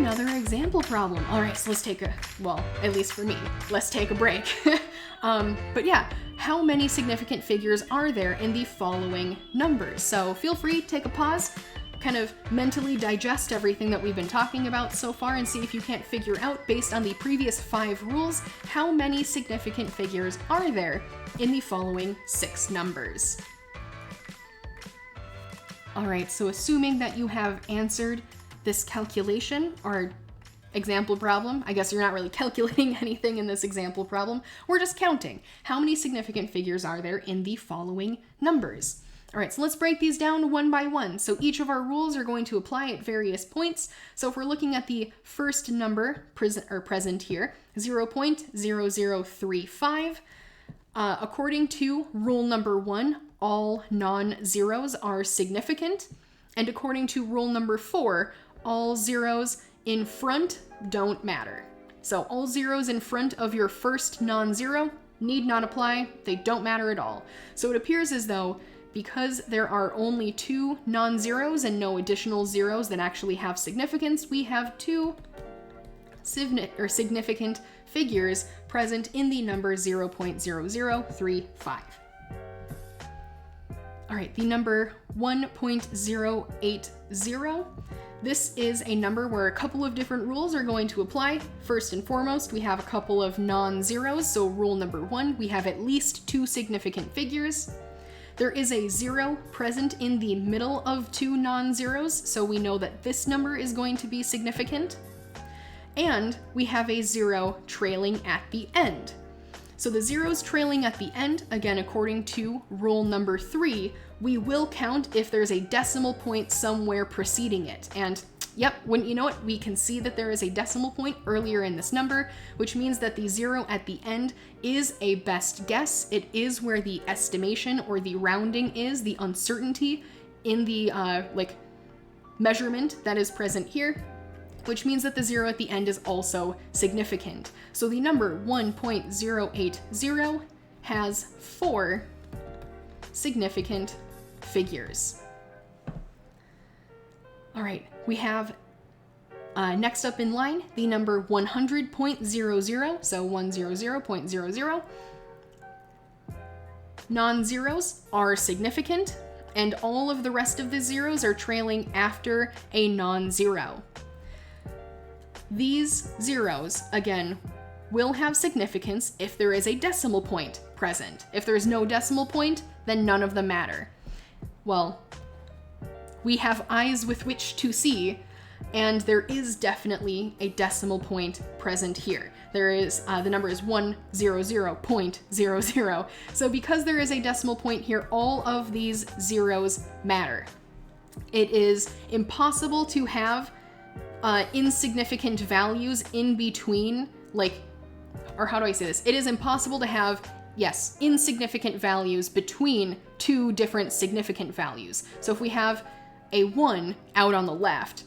another example problem. All right, so let's take well, at least for me, let's take a break. But yeah, how many significant figures are there in the following numbers? So feel free, take a pause, kind of mentally digest everything that we've been talking about so far and see if you can't figure out, based on the previous 5 rules, how many significant figures are there in the following 6 numbers. All right, so assuming that you have answered this calculation or example problem, I guess you're not really calculating anything in this example problem, we're just counting. How many significant figures are there in the following numbers? All right, so let's break these down one by one. So each of our rules are going to apply at various points. So if we're looking at the first number present here, 0.0035, according to rule number 1, all non-zeros are significant. And according to rule number 4, all zeros in front don't matter. So all zeros in front of your first non-zero need not apply. They don't matter at all. So it appears as though, because there are only 2 non-zeros and no additional zeros that actually have significance, we have 2 significant figures present in the number 0.0035. All right, the number 1.080. This is a number where a couple of different rules are going to apply. First and foremost, we have a couple of non-zeros. So rule number 1, we have at least 2 significant figures. There is a 0 present in the middle of 2 non-zeros, so we know that this number is going to be significant. And we have a 0 trailing at the end. So the zeros trailing at the end, again, according to rule number 3, we will count if there's a decimal point somewhere preceding it. And yep, wouldn't you know it, we can see that there is a decimal point earlier in this number, which means that the 0 at the end is a best guess. It is where the estimation or the rounding is, the uncertainty in the measurement that is present here, which means that the 0 at the end is also significant. So the number 1.080 has 4 significant figures. All right, we have next up in line the number 100.00, so 100.00. Non-zeros are significant, and all of the rest of the zeros are trailing after a non-zero. These zeros, again, will have significance if there is a decimal point present. If there is no decimal point, then none of them matter. Well, we have eyes with which to see, and there is definitely a decimal point present here. There is, the number is 100.00. So because there is a decimal point here, all of these zeros matter. It is impossible to have insignificant values in between, or how do I say this? It is impossible to have, yes, insignificant values between 2 different significant values. So if we have a 1 out on the left,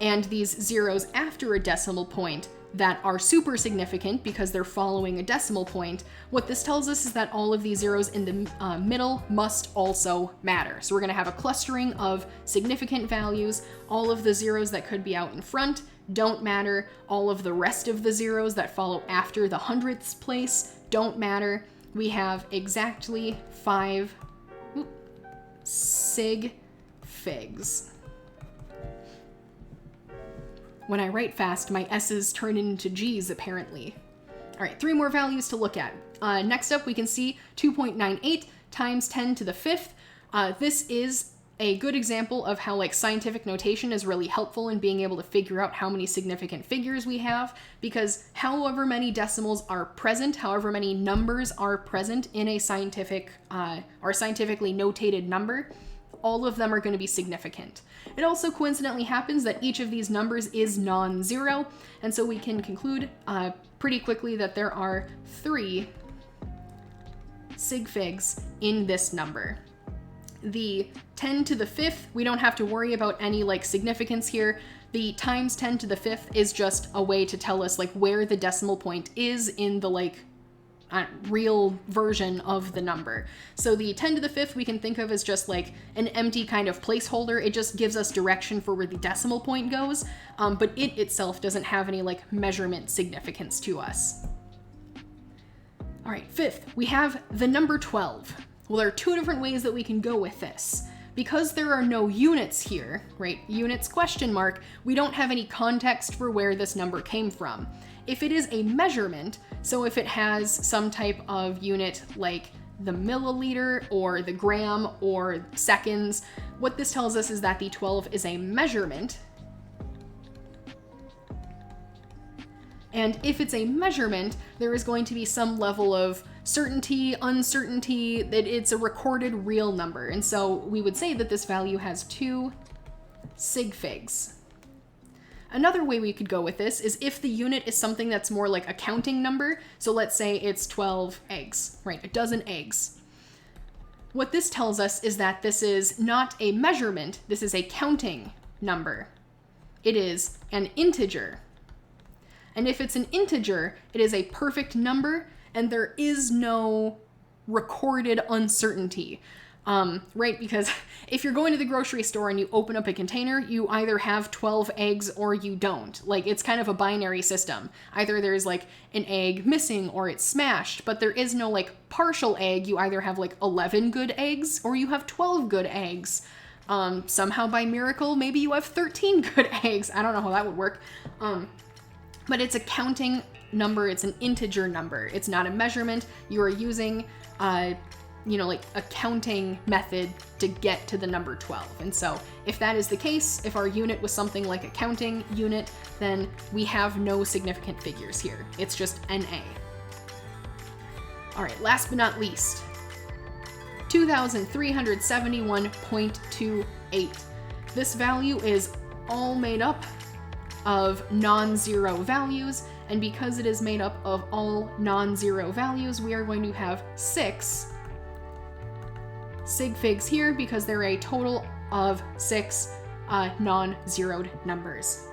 and these zeros after a decimal point that are super significant because they're following a decimal point, what this tells us is that all of these zeros in the middle must also matter. So we're going to have a clustering of significant values. All of the zeros that could be out in front don't matter. All of the rest of the zeros that follow after the hundredths place don't matter. We have exactly 5 sig figs. When I write fast, my S's turn into G's, apparently. All right, 3 more values to look at. Next up, we can see 2.98 times 10 to the 5th. This is a good example of how scientific notation is really helpful in being able to figure out how many significant figures we have, because however many decimals are present, however many numbers are present in a scientific or scientifically notated number, all of them are going to be significant. It also coincidentally happens that each of these numbers is non-zero, and so we can conclude pretty quickly that there are 3 sig figs in this number. The 10 to the 5th, we don't have to worry about any significance here. The times 10 to the 5th is just a way to tell us where the decimal point is in the real version of the number. So the 10 to the 5th we can think of as just like an empty kind of placeholder. It just gives us direction for where the decimal point goes, but it itself doesn't have any like measurement significance to us. All right, 5th, we have the number 12. Well, there are two different ways that we can go with this. Because there are no units here, right, units question mark, we don't have any context for where this number came from. If it is a measurement, so if it has some type of unit like the milliliter or the gram or seconds, what this tells us is that the 12 is a measurement. And if it's a measurement, there is going to be some level of certainty, uncertainty, that it's a recorded real number. And so we would say that this value has 2 sig figs. Another way we could go with this is if the unit is something that's more like a counting number. So let's say it's 12 eggs, right? A dozen eggs. What this tells us is that this is not a measurement, this is a counting number. It is an integer. And if it's an integer, it is a perfect number and there is no recorded uncertainty, right? Because if you're going to the grocery store and you open up a container, you either have 12 eggs or you don't. Like, it's kind of a binary system. Either there's like an egg missing or it's smashed, but there is no like partial egg. You either have like 11 good eggs or you have 12 good eggs. Somehow by miracle, maybe you have 13 good eggs. I don't know how that would work. But it's a counting number, it's an integer number. It's not a measurement. You are using, like a counting method to get to the number 12. And so if that is the case, if our unit was something like a counting unit, then we have no significant figures here. It's just NA. All right, last but not least, 2,371.28. This value is all made up of non-zero values, and because it is made up of all non-zero values, we are going to have 6 sig figs here because there are a total of 6 non-zeroed numbers.